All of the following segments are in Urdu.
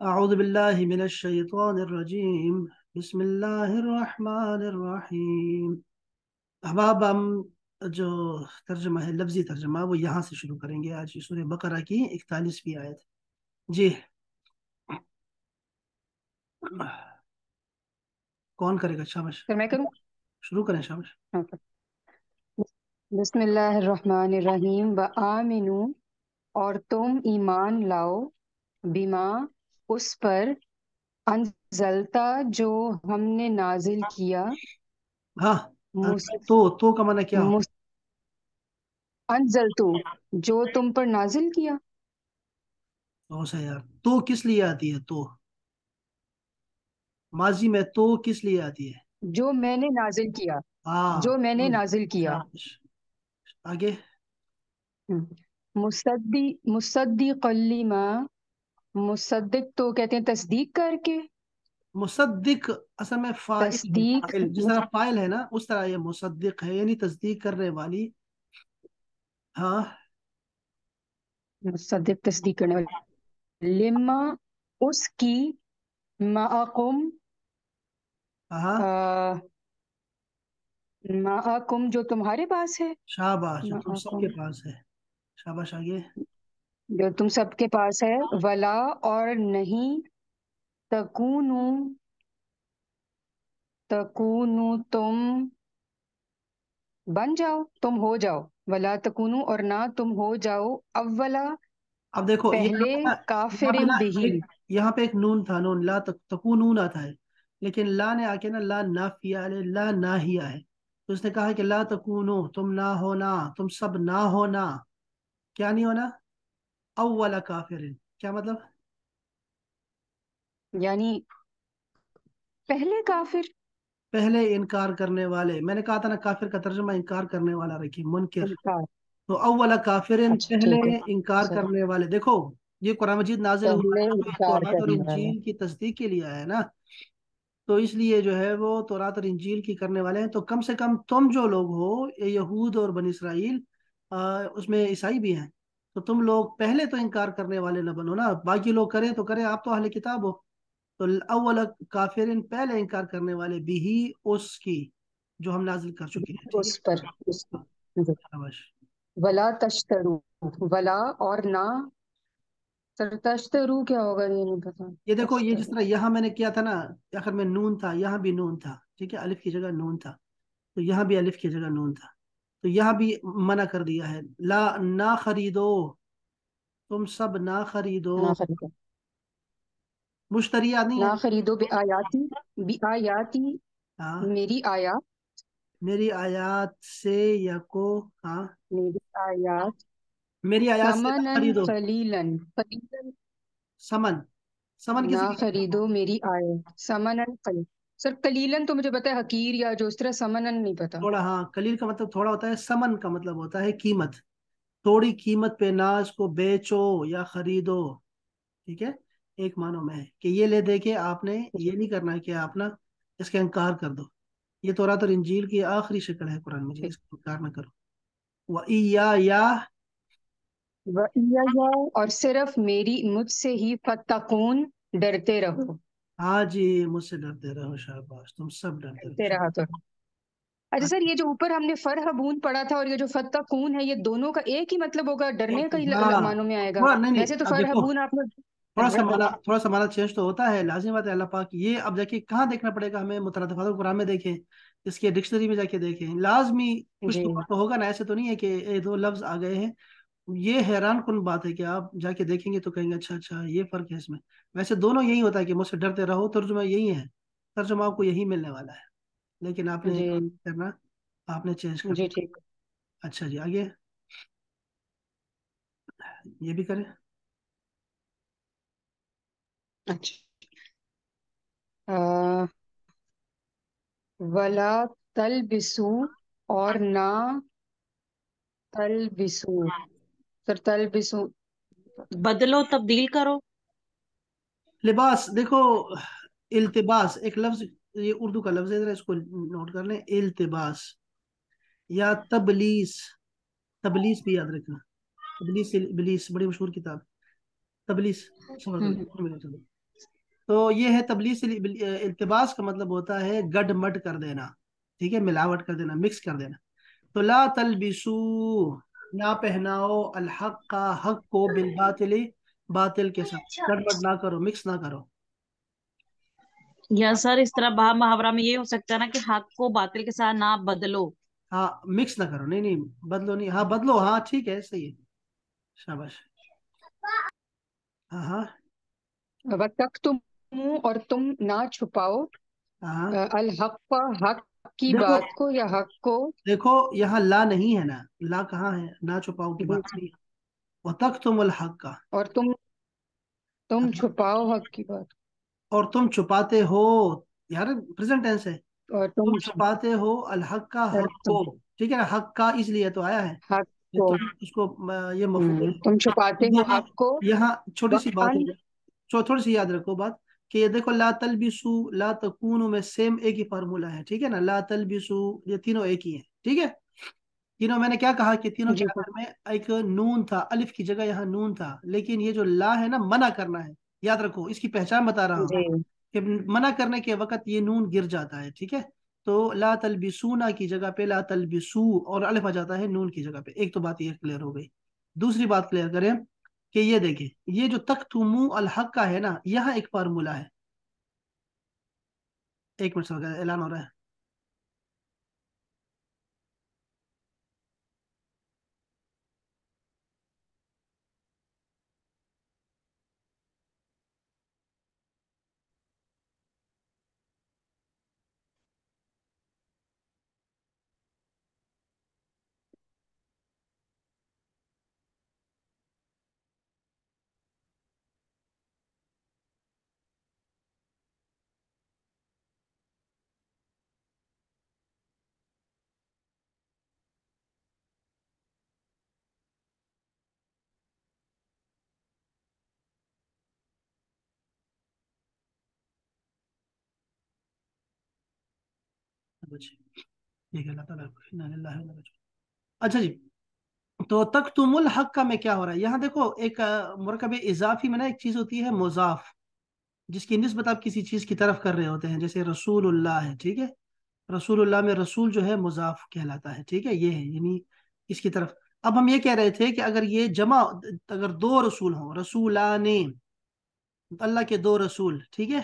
اعوذ باللہ من الشیطان الرجیم، بسم اللہ الرحمن الرحیم۔ احباب، ہم جو ترجمہ ہے، لفظی ترجمہ، وہ یہاں سے شروع کریں گے۔ آج سورہ بقرہ کی 41ویں آیت۔ جی، کون کرے گا؟ شاباش، پھر میں کروں؟ شروع کریں۔ شاباش۔ اوکے۔ بسم اللہ الرحمن الرحیم وآمنوا، اور تم ایمان لاؤ، بما، اس پر، انزلتا، جو ہم نے نازل کیا، ہاں، مس- تو کا معنی کیا ہو؟ مس- انزلتو، جو تم پر نازل کیا، تو سے یار، تو کس لیے آتی ہے؟ تو ماضی میں تو کس لیے آتی ہے؟ جو میں نے نازل کیا، ہاں، جو میں نے good، نازل کیا، شاباش۔ آگے۔ مصدق لما، مصدق تو کہتے ہیں تصدیق کر کے، مصدق اصل میں فاعل ہے، تصدیق، فاعل جس طرح فاعل ہے نا، اس طرح یہ مصدق ہے، یعنی تصدیق کرنے والی۔ ہاں، مصدق تصدیق کرنے والی، لما، اس کی، معکم، ہاں، معکم جو تمہارے پاس ہے، شاباش، جو تم سب کے معکم پاس ہے۔ شاباش، آگے۔ جو تم سب کے پاس ہے، ولا، اور نہیں، تکونو، تکونو تم بن جاؤ، تم ہو جاؤ، ولا تکونو، اور نہ تم ہو جاؤ، اولا، اب دیکھو پہلے، یہاں پہ نا کافرن بہی، یہاں پہ ایک نون تھا، نون لا تکونون آتا ہے، لیکن لا نے آ کے نا لا نافیہ ہے، لا ناہیہ ہے، تو اس نے کہا کہ لا تکونو، تم نہ ہونا، تم سب نہ ہونا۔ کیا نہیں ہونا؟ اول کافر، کیا مطلب؟ یعنی پہلے کافر، پہلے انکار کرنے والے۔ میں نے کہا تھا نا، کافر کا ترجمہ انکار کرنے والا رکھیے، منکر۔ انکار، تو اول کافرن، اچھا پہلے ٹھیک ہے، انکار سر، کرنے والے۔ دیکھو، یہ قرآن مجید نازل ہوا پہلے ہے نا، تو یہ انکار تورات اور کرنے والا، انجیل کی تصدیق کے لیے آیا ہے نا، تو اس لیے جو ہے وہ تورات اور انجیل کی کرنے والے ہیں۔ تو کم سے کم تم جو لوگ ہو، یہ یہود اور بنی اسرائیل، اس میں عیسائی بھی ہیں، تو تم لوگ پہلے تو انکار کرنے والے نہ بنو نا، باقی لوگ کریں تو کریں، آپ تو اہل کتاب ہو۔ تو اول کافرین، پہلے انکار کرنے والے، بھی ہی، اس کی، جو ہم نازل کر چکے ہیں۔ ٹھیک اس پر، اس ہے؟ جی۔ شاباش۔ ولا تشترو، ولا، اور نہ، سر تشترو کیا ہوگا یہ نہیں پتا، یہ دیکھو، یہ جس تشترو، طرح یہاں میں نے کیا تھا نا، آخر میں نون تھا، یہاں بھی نون تھا، ٹھیک ہے، الف کی جگہ نون تھا، تو یہاں بھی الف کی جگہ نون تھا، تو یہاں بھی منع کر دیا ہے، لا نہ خریدو، تم سب نہ خریدو، نہ خریدو، مشتریات نہیں نہ ہے۔ خریدو، بے آیاتی، بے آیاتی، ہاں، میری آیات، میری آیات سے، یا کو، ہاں، میری آیات، میری آیات سے نہ سمنن خریدو، قلیلن، قلیلن، سمن، سمن نہ کسے کہتے ہیں؟ خریدو میری آیات، سمنن قلیل، سر قلیلن تو مجھے پتا ہے حقیر یا جو اس طرح، سمنن نہیں پتا، تھوڑا، ہاں، قلیل کا مطلب تھوڑا ہوتا ہے، سمن کا مطلب ہوتا ہے قیمت، تھوڑی قیمت پہ نہ اس کو بیچو یا خریدو، ٹھیک ہے، ایک معنوں میں ہے کہ یہ لے دے کے آپ نے جی یہ نہیں کرنا کہ آپ نا اس کا انکار کر دو۔ یہ تورات اور انجیل کی آخری شکل ہے قرآن مجید، ٹھیک، اس کا انکار نہ کرو۔ یا وَإِيَّايَ، اور صرف میری، مجھ سے ہی، فَاتَّقُونَ، ڈرتے رہو، ہاں جی، مجھ سے ڈرتے رہو، شاباش، تم سب ڈرتے ڈرتے رہو۔ رہا کرو۔ اچھا سر، یہ جو اوپر ہم نے فرحبون پڑھا تھا اور یہ جو فتقون ہے، یہ دونوں کا ایک ہی مطلب ہوگا، ڈرنے کا ہی ہاں، معنوں میں آئے گا؟ تھوڑا نہیں نہیں، ویسے تو اب دیکھو، فرحبون آپ نے تھوڑا سا مانا چینج تو ہوتا ہے، لازمی بات ہے، اللہ پاک یہ اب دیکھیں کہاں دیکھنا پڑے گا ہمیں؟ مترادفات القرآن میں دیکھیں، اس کے ڈکشنری میں جا کے دیکھیں، لازمی کچھ جی تو ہوگا نا، ایسے تو نہیں ہے کہ یہ دو لفظ آ گئے ہیں۔ یہ حیران کن بات ہے کہ آپ جا کے دیکھیں گے تو کہیں گے اچھا اچھا، یہ فرق ہے اس میں۔ ویسے دونوں یہی ہوتا ہے کہ مجھ سے ڈرتے رہو، ترجمہ یہی ہے، ترجمہ آپ کو یہی ملنے والا ہے، لیکن آپ نے جی کرنا، آپ نے چینج جی کرنا۔ ٹھیک، اچھا جی، آگے یہ بھی کریں۔ اچھا، ولا تلبسو، اور نہ تلبسو، سر تلبسو، بدلو، تبدیل کرو۔ لباس، دیکھو، التباس ایک لفظ، یہ اردو کا لفظ ہے، ذرا اس کو نوٹ کر لیں، التباس یا تبلیس، تبلیس بھی یاد رکھنا، تبلیس ابلیس بڑی مشہور کتاب۔ تبلیس تو یہ ہے تبلیس التباس کا مطلب ہوتا ہے گڈ مڈ کر دینا، ٹھیک ہے، ملاوٹ کر دینا، مکس کر دینا. تو لا تلبسو، نہ پہناؤ الحق کا حق کو بالباطل، باطل کے ساتھ، گڈ مڈ نہ کرو، مکس نہ کرو. یا سر اس طرح بہا محاورہ میں یہ ہو سکتا ہے نا کہ حق کو باطل کے ساتھ نہ بدلو. ہاں مکس نہ کرو، نہیں نہیں بدلو نہیں، ہاں بدلو، ہاں ٹھیک ہے صحیح ہے، شاباش. ہاں ہاں وَتَكْتُمُوا، اور تم نہ چھپاؤ، ہاں. الحق، حق کی دیکھو بات کو یا حق کو. دیکھو یہاں لا نہیں ہے نا، لا کہاں ہے، نہ چھپاؤ کی بات نہیں ہے. وَتَكْتُمُ الْحَقَّ، اور تم چھپاؤ حق کی بات، اور تم چھپاتے ہو، یار پریزنٹ ٹینس ہے، اور تم چھپاتے ہو الحق کا اور حق کو، ٹھیک ہے نا، حق کا اس لیے تو آیا ہے حق کہ کو، تم اس کو یہ مفعول تم چھپاتے ہو یہاں حق کو. یہاں چھوٹی سی بات وَأَن، ہے، تھوڑی سی یاد رکھو بات، کہ یہ دیکھو لا تلبسو لا تکونو میں سیم ایک ہی فارمولا ہے، ٹھیک ہے نا، لا تلبسو یہ تینوں ایک ہی ہیں، ٹھیک ہے. تینوں میں نے کیا کہا کہ تینوں کے جی آخر میں ایک نون تھا، الف کی جگہ یہاں نون تھا، لیکن یہ جو لا ہے نا منع کرنا ہے، یاد رکھو اس کی پہچان بتا رہا ہوں جی کہ منع کرنے کے وقت یہ نون گر جاتا ہے، ٹھیک ہے. تو لا تلبسونا کی جگہ پہ لا تلبسو اور الف آ جاتا ہے نون کی جگہ پہ. ایک تو بات یہ کلیئر ہو گئی. دوسری بات کلیئر کریں کہ یہ دیکھیں یہ جو تکتمو الحق کا ہے نا، یہاں ایک فارمولا ہے. ایک منٹ سے اعلان ہو رہا ہے. ٹھیک ہے، اللہ تعالیٰ اچھا جی. تو تکتم الحق کا میں کیا ہو رہا ہے یہاں دیکھو، ایک مرکب اضافی میں نا ایک چیز ہوتی ہے مضاف، جس کی نسبت آپ کسی چیز کی طرف کر رہے ہوتے ہیں، جیسے رسول اللہ ہے، ٹھیک ہے. رسول اللہ میں رسول جو ہے مضاف کہلاتا ہے، ٹھیک ہے، یہ ہے یعنی اس کی طرف. اب ہم یہ کہہ رہے تھے کہ اگر یہ جمع، اگر دو رسول ہوں، رسولان، اللہ کے دو رسول، ٹھیک ہے،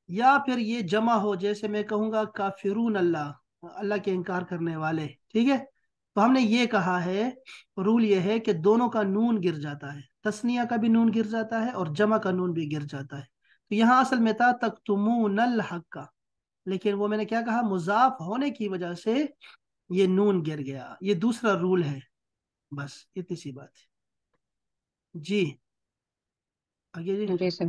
یا پھر یہ جمع ہو، جیسے میں کہوں گا کافرون اللہ، اللہ کے انکار کرنے والے، ٹھیک ہے. تو ہم نے یہ کہا ہے، رول یہ ہے کہ دونوں کا نون گر جاتا ہے، تسنیہ کا بھی نون گر جاتا ہے اور جمع کا نون بھی گر جاتا ہے. تو یہاں اصل میں تھا تکتمون الحق کا، لیکن وہ میں نے کیا کہا، مضاف ہونے کی وجہ سے یہ نون گر گیا. یہ دوسرا رول ہے، بس اتنی سی بات ہے. جی آگے جی. جی سر.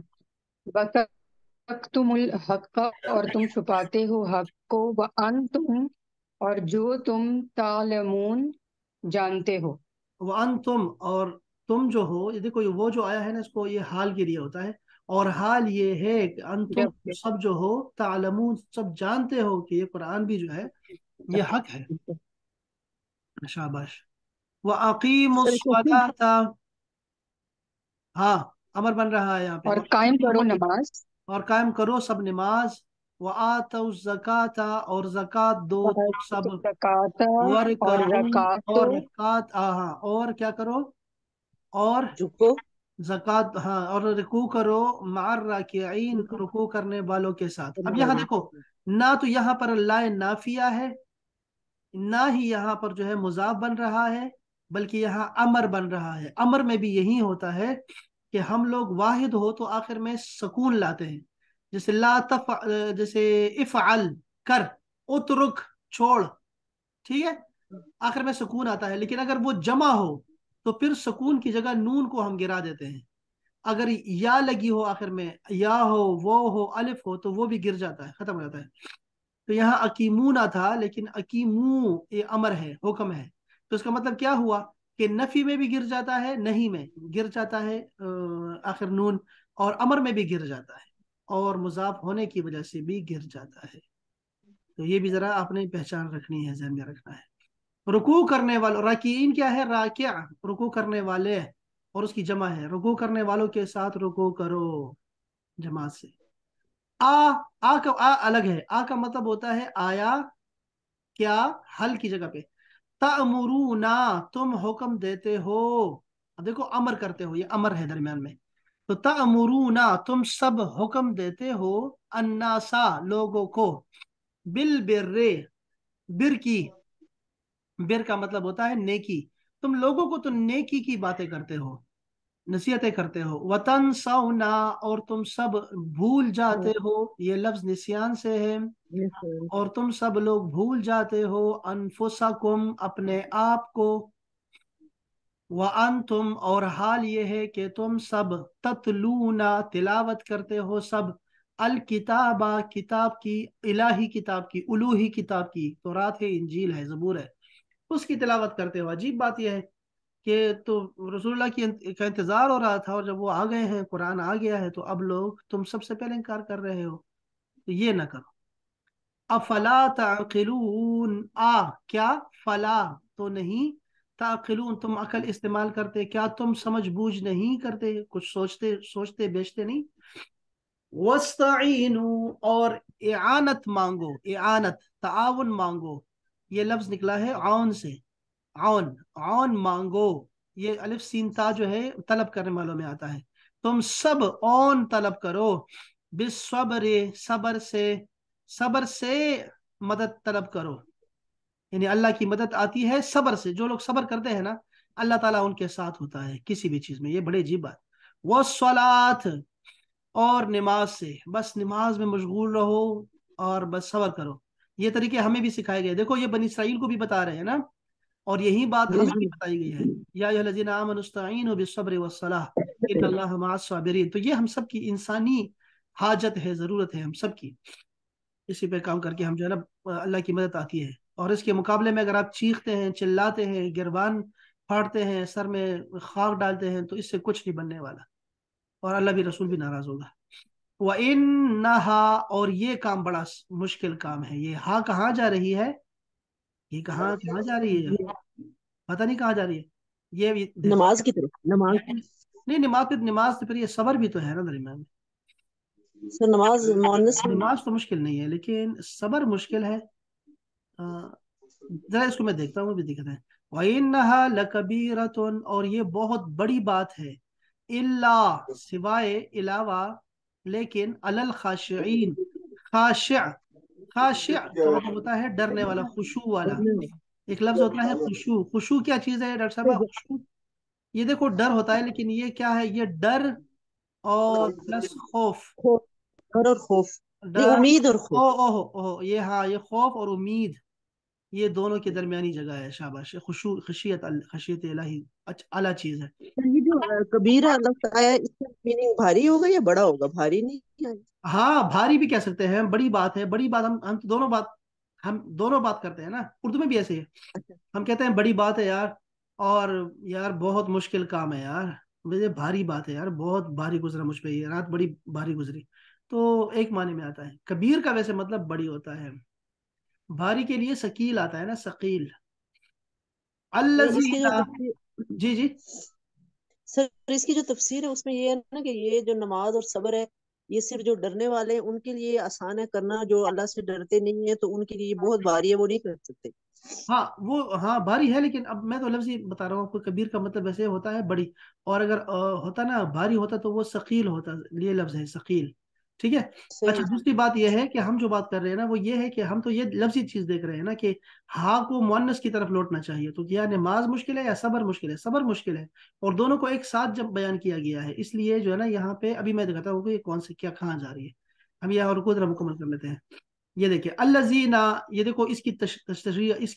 وَتَكْتُمُ الْحَقَّ، اور تم چھپاتے ہو حق کو، وَأَنْتُمْ، اور جو تم تعلمون، جانتے ہو. وَأَنْتُمْ، اور تم جو ہو، یہ دیکھو وہ جو آیا ہے نا، اس کو یہ حال کے لیے ہوتا ہے، اور حال یہ ہے کہ انتم جب سب جو ہو، تعلمون سب جانتے ہو کہ یہ قرآن بھی جو ہے یہ حق ہے. شاباش. وَأَقِيمُوا سر الصَّلَاةَ، ہاں امر بن رہا ہے یہاں پہ، اور قائم کرو وَأَقِيمُوا، نماز. اور قائم کرو سب نماز، وَآتَوْا الزَّكَاةَ، اور زکوٰۃ دو تم سب، زکات، اور وَرْكَعُوا، زکات، اور رکعات، ہاں اور کیا کرو، اور جھکو. زکوٰۃ، ہاں اور رکوع کرو، مع الراکعین، رکوع کرنے والوں کے ساتھ. اب یہاں دیکھو، نہ تو یہاں پر اللہ نافیہ ہے، نہ ہی یہاں پر جو ہے مضاف بن رہا ہے، بلکہ یہاں امر بن رہا ہے. امر میں بھی یہی ہوتا ہے کہ ہم لوگ واحد ہو تو آخر میں سکون لاتے ہیں، جیسے لا جیسے افعل کر، اترک چھوڑ، ٹھیک ہے، آخر میں سکون آتا ہے. لیکن اگر وہ جمع ہو تو پھر سکون کی جگہ نون کو ہم گرا دیتے ہیں. اگر یا لگی ہو آخر میں، یا ہو، وہ ہو، الف ہو، تو وہ بھی گر جاتا ہے، ختم ہو جاتا ہے. تو یہاں اکیمونا تھا، لیکن اکیمو یہ امر ہے، حکم ہے. تو اس کا مطلب کیا ہوا کہ نفی میں بھی گر جاتا ہے، نہیں میں گر جاتا ہے آخر نون، اور امر میں بھی گر جاتا ہے، اور مضاف ہونے کی وجہ سے بھی گر جاتا ہے. تو یہ بھی ذرا آپ نے پہچان رکھنی ہے، ذہن میں رکھنا ہے. رکوع کرنے والے، راکعین کیا ہے، راکع رکوع کرنے والے، اور اس کی جمع ہے رکوع کرنے والوں کے ساتھ رکوع کرو جماعت سے. آ آ الگ ہے. آ کا مطلب ہوتا ہے آیا کیا حل کی جگہ پہ. تأمرونا تم حکم دیتے ہو. اب دیکھو امر کرتے ہو، یہ امر ہے درمیان میں. تو تأمرونا تم سب حکم دیتے ہو الناسا لوگوں کو بالبر بر کی. بر کا مطلب ہوتا ہے نیکی. تم لوگوں کو تو نیکی کی باتیں کرتے ہو، نصیحتیں کرتے ہو. وتنسونا اور تم سب بھول جاتے ہو. یہ لفظ نسیان سے ہے. اور تم سب لوگ بھول جاتے ہو انفسکم اپنے آپ کو. وانتم اور حال یہ ہے کہ تم سب تتلونا تلاوت کرتے ہو سب الکتابہ کتاب کی، الہی کتاب کی، الوہی کتاب کی. تورات ہے، انجیل ہے، زبور ہے، اس کی تلاوت کرتے ہو. عجیب بات یہ ہے کہ تو رسول اللہ کا انتظار ہو رہا تھا، اور جب وہ آ گئے ہیں، قرآن آ گیا ہے، تو اب لوگ تم سب سے پہلے انکار کر رہے ہو. تو یہ نہ کرو. افلا تعقلون کیا فلا تو نہیں، تعقلون تم عقل استعمال کرتے، کیا تم سمجھ بوجھ نہیں کرتے، کچھ سوچتے بیچتے نہیں. وستعینوا اور اعانت مانگو. اعانت تعاون مانگو. یہ لفظ نکلا ہے عون سے. عون عون مانگو. یہ الف سین تا جو ہے طلب کرنے والوں میں آتا ہے. تم سب عون طلب کرو. بالصبر صبر سے. صبر سے مدد طلب کرو. یعنی اللہ کی مدد آتی ہے صبر سے. جو لوگ صبر کرتے ہیں نا، اللہ تعالیٰ ان کے ساتھ ہوتا ہے کسی بھی چیز میں. یہ بڑی عجیب بات. والصلاۃ اور نماز سے. بس نماز میں مشغول رہو اور بس صبر کرو. یہ طریقے ہمیں بھی سکھائے گئے. دیکھو یہ بنی اسرائیل کو بھی بتا رہے ہیں نا، اور یہی بات ہمیں بھی بتائی گئی ہے. یا ایھا الذین آمنوا استعینوا بالصبر والصلاۃ ان اللہ مع الصابرین. تو یہ ہم سب کی انسانی حاجت ہے، ضرورت ہے ہم سب کی. اسی پہ کام کر کے ہم جو ہے نا اللہ کی مدد آتی ہے. اور اس کے مقابلے میں اگر آپ چیختے ہیں، چلاتے ہیں، گربان پھاڑتے ہیں، سر میں خاک ڈالتے ہیں، تو اس سے کچھ نہیں بننے والا، اور اللہ بھی رسول بھی ناراض ہوگا. وَإِنَّهَا اور یہ کام بڑا مشکل کام ہے. یہ ہاں کہاں جا رہی ہے؟ یہ کہاں جا رہی ہے؟ پتہ نہیں کہاں جا رہی ہے. یہ بھی دیکھو نماز کی طرف. نماز نہیں، نماز سے پھر یہ صبر بھی تو ہے نا درمیان میں. سر نماز مؤنث میں نماز تو مشکل نہیں ہے، لیکن صبر مشکل ہے. ذرا اس کو میں دیکھتا ہوں، بھی دکھتا ہے. وَإِنَّهَا لَكَبِيرَةٌ اور یہ بہت بڑی بات ہے. اللہ سوائے علاوہ، لیکن علی الخاشعین. خاشع خاشع کا مطلب ہوتا ہے ڈرنے والا، خشوع والا. ایک لفظ ہوتا ہے خشوع. خشوع کیا چیز ہے ڈاکٹر صاحبہ؟ خشوع یہ دیکھو ڈر ہوتا ہے، لیکن یہ کیا ہے؟ یہ ڈر اور پلس خوف. خوف، ڈر اور خوف، نہیں ڈر امید اور خوف. یہ ہاں، یہ خوف اور امید، یہ دونوں کے درمیانی جگہ ہے. شاباش. خشوع خشیت الہی اعلیٰ چیز ہے. یہ جو کبیرہ لفظ آیا اس کا میننگ بھاری ہوگا یا بڑا ہوگا؟ بھاری نہیں آیا؟ ہاں بھاری بھی کہہ سکتے ہیں. بڑی بات ہے. بڑی بات ہم دونوں بات کرتے ہیں نا. اردو میں بھی ایسے ہی ہے. اچھا. ہم کہتے ہیں بڑی بات ہے یار، اور یار بہت مشکل کام ہے یار، مجھے بھاری بات ہے یار، بہت بھاری گزرا مجھ پہ، یہ رات بڑی بھاری گزری. تو ایک معنی میں آتا ہے. کبیر کا ویسے مطلب بڑی ہوتا ہے. بھاری کے لیے ثقیل آتا ہے نا، ثقیل. نہیں اس کی جو الذین تفسیر، جی جی سر اس کی جو تفسیر ہے اس میں یہ ہے نا کہ یہ جو نماز اور صبر ہے یہ صرف جو ڈرنے والے ہیں ان کے لیے آسان ہے کرنا، جو اللہ سے ڈرتے نہیں ہیں تو ان کے لیے بہت بھاری ہے، وہ نہیں کر سکتے. ہاں وہ ہاں بھاری ہے، لیکن اب میں تو لفظ ہی بتا رہا ہوں آپ کو. کبیر کا مطلب ویسے ہوتا ہے بڑی، اور اگر ہوتا نا بھاری ہوتا تو وہ ثقیل ہوتا. یہ لفظ ہے ثقیل. ٹھیک ہے. اچھا صحیح. دوسری بات یہ ہے کہ ہم جو بات کر رہے ہیں نا وہ یہ ہے کہ ہم تو یہ لفظی چیز دیکھ رہے ہیں نا کہ ہاں کو مؤنث کی طرف لوٹنا چاہیے. تو کیا نماز مشکل ہے یا صبر مشکل ہے؟ صبر مشکل ہے. اور دونوں کو ایک ساتھ جب بیان کیا گیا ہے، اس لیے جو ہے نا یہاں پہ ابھی میں دکھاتا ہوں کہ یہ کون سے کیا کہاں جا رہی ہے. ہم یہ اور کو ذرا مکمل کر لیتے ہیں. یہ دیکھیں الذین، یہ دیکھو اس کی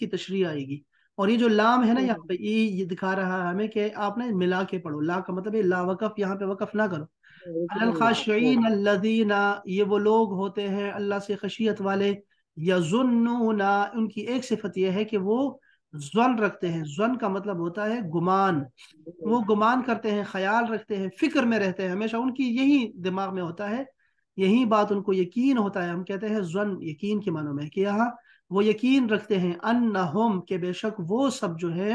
تشریح آئے گی. اور یہ جو لام ہے نا یہاں پہ، یہ دکھا رہا ہے ہمیں کہ آپ نے ملا کے پڑھو. لا کا مطلب ہے لا وقف، یہاں پہ وقف نہ کرو. الخاشعین الذین، یہ وہ لوگ ہوتے ہیں اللہ سے خشیت والے. یظنون، ان کی ایک صفت یہ ہے کہ وہ ظن رکھتے ہیں. ظن کا مطلب ہوتا ہے گمان. وہ گمان کرتے ہیں، خیال رکھتے ہیں، فکر میں رہتے ہیں ہمیشہ. ان کی یہی دماغ میں ہوتا ہے، یہی بات ان کو یقین ہوتا ہے. ہم کہتے ہیں ظن یقین کے معنوں میں، کہ یہاں وہ یقین رکھتے ہیں انہم، کہ بے شک وہ سب جو ہے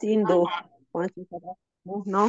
3 2 5 6 7 8 9 9 9